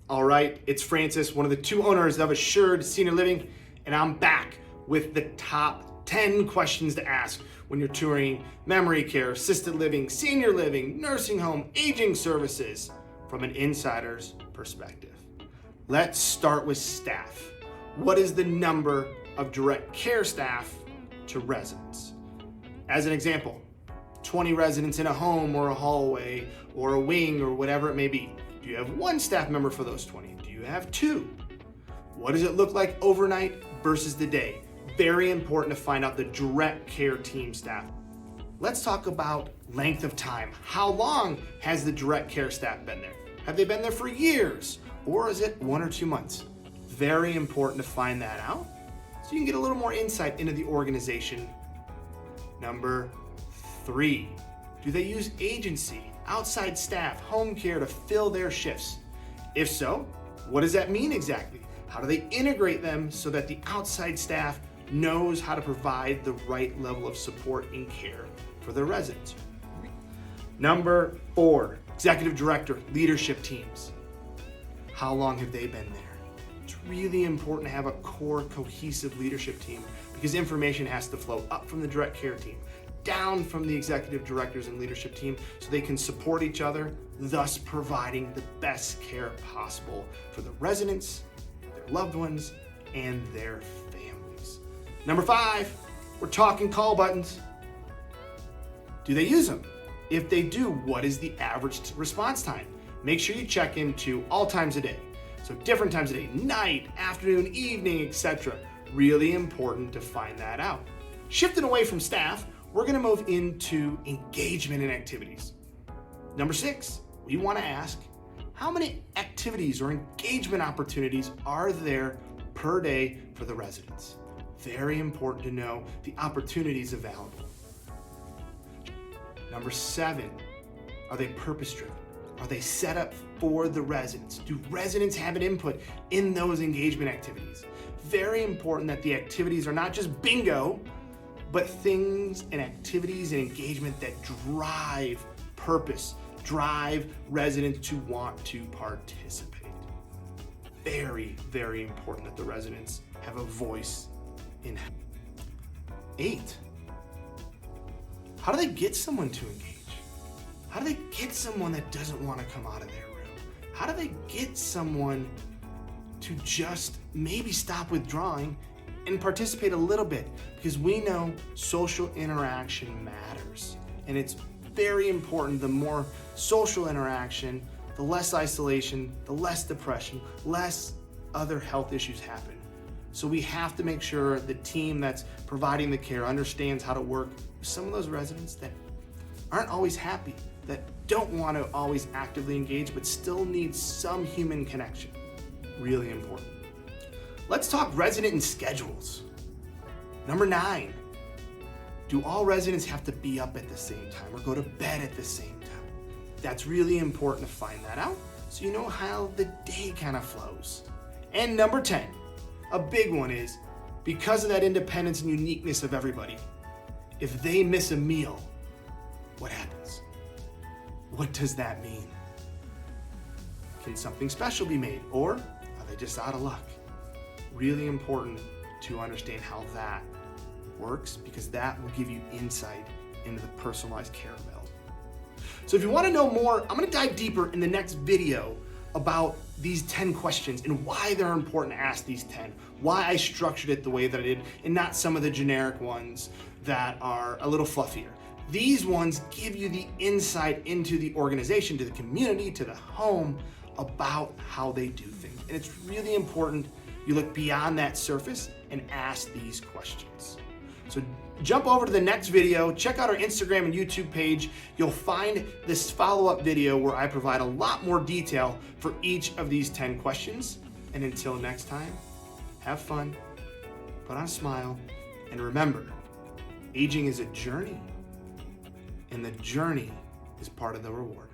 All right, it's Francis, one of the two owners of Assured Senior Living, and I'm back with the top 10 questions to ask when you're touring memory care, assisted living, senior living, nursing home, aging services from an insider's perspective. Let's start with staff. What is the number of direct care staff to residents? As an example, 20 residents in a home or a hallway or a wing or whatever it may be. Do you have one staff member for those 20? Do you have two? What does it look like overnight versus the day? Very important to find out the direct care team staff. Let's talk about length of time. How long has the direct care staff been there? Have they been there for years? Or is it 1 or 2 months? Very important to find that out so you can get a little more insight into the organization. Number 3, do they use agency, outside staff, home care to fill their shifts? If so, what does that mean exactly? How do they integrate them so that the outside staff knows how to provide the right level of support and care for their residents? Number 4, executive director, leadership teams. How long have they been there? It's really important to have a core cohesive leadership team because information has to flow up from the direct care team, down from the executive directors and leadership team so they can support each other, thus providing the best care possible for the residents, their loved ones, and their families. Number 5, we're talking call buttons. Do they use them? If they do, what is the average response time? Make sure you check into all times a day. So different times a day, night, afternoon, evening, etc. Really important to find that out. Shifting away from staff, we're gonna move into engagement and activities. Number 6, we wanna ask, how many activities or engagement opportunities are there per day for the residents? Very important to know the opportunities available. Number 7, are they purpose-driven? Are they set up for the residents? Do residents have an input in those engagement activities? Very important that the activities are not just bingo, but things and activities and engagement that drive purpose, drive residents to want to participate. Very, very important that the residents have a voice in. 8, how do they get someone to engage? How do they get someone that doesn't want to come out of their room? How do they get someone to just maybe stop withdrawing and participate a little bit? Because we know social interaction matters. And it's very important. The more social interaction, the less isolation, the less depression, less other health issues happen. So we have to make sure the team that's providing the care understands how to work with some of those residents that aren't always happy, that don't want to always actively engage, but still need some human connection. Really important. Let's talk resident and schedules. Number 9, do all residents have to be up at the same time or go to bed at the same time? That's really important to find that out so you know how the day kind of flows. And number 10, a big one is, because of that independence and uniqueness of everybody, if they miss a meal, what happens? What does that mean? Can something special be made, or are they just out of luck? Really important to understand how that works because that will give you insight into the personalized care available. So if you want to know more, I'm going to dive deeper in the next video about these 10 questions and why they're important to ask these 10, why I structured it the way that I did and not some of the generic ones that are a little fluffier. These ones give you the insight into the organization, to the community, to the home about how they do things. And it's really important you look beyond that surface and ask these questions. So jump over to the next video, check out our Instagram and YouTube page. You'll find this follow-up video where I provide a lot more detail for each of these 10 questions. And until next time, have fun, put on a smile, and remember, aging is a journey, and the journey is part of the reward.